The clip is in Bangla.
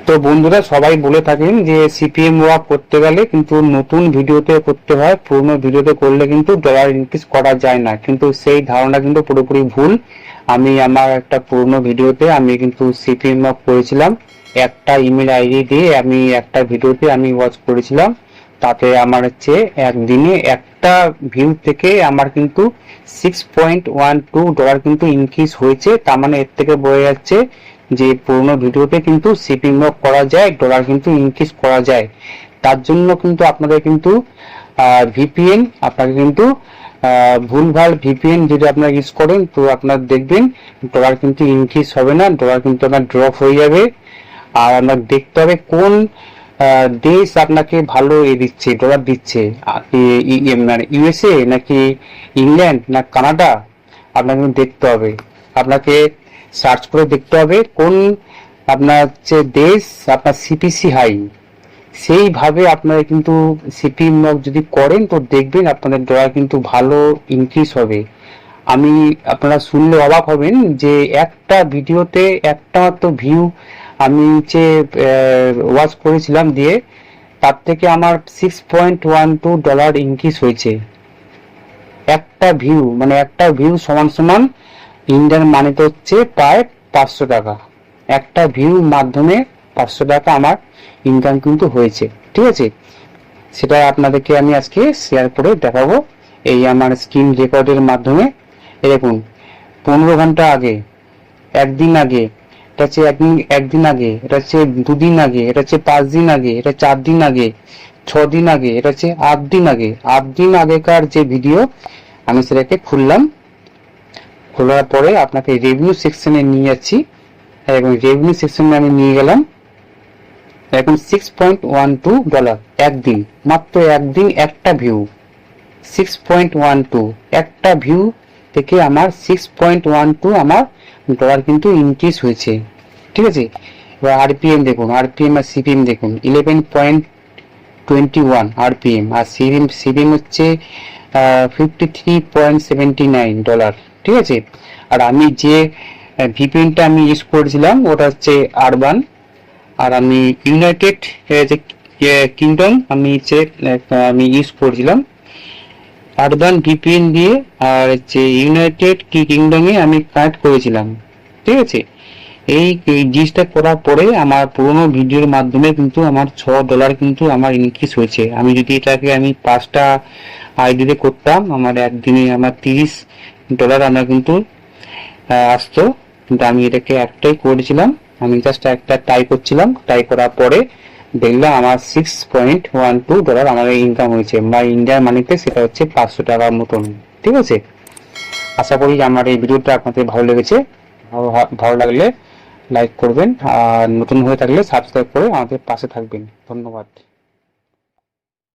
তো বন্ধুরা সবাই বলে থাকেন যে সিপিএম ওয়ার্ক করতে গেলে কিন্তু নতুন ভিডিওতে করতে হয়, পুরনো ভিডিওতে করলে কিন্তু ডলার ইনক্রিজ করা যায় না, কিন্তু সেই ধারণা কিন্তু পুরোপুরি ভুল। আমি আমার একটা পুরনো ভিডিওতে আমি কিন্তু সিপিএম ওয়ার্ক করেছিলাম, একটা ইমেল আইডি দিয়ে আমি একটা ভিডিওতে আমি ওয়াচ করেছিলাম। তাতে আমার হচ্ছে একদিনে একটা ভিউ থেকে আমার কিন্তু $6.12 কিন্তু ইনক্রিজ হয়েছে। তার মানে এর থেকে বোঝা যাচ্ছে যে পুরোনো ভিডিওতে কিন্তু সিপিএম ওয়ার্ক করা যায়, ডলার কিন্তু ইনক্রিজ করা যায়। তার জন্য কিন্তু আপনাদের কিন্তু ভিপিএন আপনাকে কিন্তু ভুলভাল ভিপিএন যদি আপনারা ইউজ করেন তো আপনারা দেখবেন ডলার কিন্তু ইনক্রিজ হবে না, ডলার কিন্তু আপনার ড্রপ হয়ে যাবে। আর আপনার দেখতে হবে কোন দেশ আপনাকে ভালো দিচ্ছে, ডলার দিচ্ছে, মানে ইউএসএ নাকি ইংল্যান্ড না কানাডা, আপনাকে দেখতে হবে। আপনাকে সার্চ করে দেখতে হবে কোন আপনার হচ্ছে দেশ আপনার সিপিসি হাই, সেইভাবে আপনারা কিন্তু সিপিএম ওয়ার্ক যদি করেন তো দেখবেন আপনাদের ডলার কিন্তু ভালো ইনক্রিজ হবে। আপনারা শুনলে অবাক হবেন যে একটা ভিডিওতে একটা মাত্র ভিউ আমি হচ্ছে ওয়াচ করেছিলাম দিয়ে তার থেকে আমার $6.12 ইনক্রিজ হয়েছে। একটা ভিউ, মানে একটা ভিউ সমান সমান ইন্ডিয়ান মানিতে হচ্ছে প্রায় 500 টাকা। একটা ভিউ মাধ্যমে 500 টাকা আমার ইনকাম কিন্তু হয়েছে, ঠিক আছে। সেটা আপনাদেরকে আমি আজকে শেয়ার করে দেখাবো এই আমার স্ক্রিন রেকর্ডের মাধ্যমে। দেখুন 15 ঘন্টা আগে, একদিন আগে, এটা হচ্ছে একদিন আগে, এটা হচ্ছে 2 দিন আগে, এটা হচ্ছে 5 দিন আগে, এটা 4 দিন আগে, 6 দিন আগে, এটা হচ্ছে 8 দিন আগে। 8 দিন আগেকার যে ভিডিও আমি সেটাকে খুললাম, খোলার পরে আপনাকে রেভিনিউ সেকশনে নিয়ে যাচ্ছি এবং রেভিনিউ সেকশনে আমি নিয়ে গেলাম। এখন $6.12 একদিন, মাত্র একদিন একটা ভিউ 6.12, একটা ভিউ থেকে আমার 6.12 আমার ডলার কিন্তু ইনক্রিজ হয়েছে, ঠিক আছে। এবার আরপিএম দেখুন, আরপিএম আর সিপিএম দেখুন 11.21 আরপিএম, আর সিপিএম হচ্ছে $53.79, ঠিক আছে। আর আমি যে ভিপিএনটা আমি ইউজ করেছিলাম ওটা হচ্ছে আরবান, আর আমি ইউনাইটেড কিংডম আমি ইউজ করেছিলাম আরবান ভিপিএন দিয়ে, আর হচ্ছে ইউনাইটেড কিংডমে আমি কানেক্ট করেছিলাম, ঠিক আছে। এই জিনিসটা করার পরে আমার পুরোনো ভিডিওর মাধ্যমে কিন্তু আমার $6 কিন্তু আমার ইনক্রিজ হয়েছে। আমি যদি এটাকে আমি 5টা আইডিতে করতাম আমার একদিনে আমার $30 আমরা কিন্তু আসতো, কিন্তু আমি এটাকে একটাই করেছিলাম। আমি জাস্ট একটা ট্রাই করছিলাম, ট্রাই করার পরে দেখলাম আমার $6.12 আমার ইনকাম হয়েছে, বা ইন্ডিয়ান মানিতে সেটা হচ্ছে 500 টাকার মতন, ঠিক আছে। আশা করি আমার এই ভিডিওটা আপনাদের ভালো লেগেছে। ভালো লাগলে লাইক করবেন, আর নতুন হয়ে থাকলে সাবস্ক্রাইব করে আমাদের পাশে থাকবেন। ধন্যবাদ।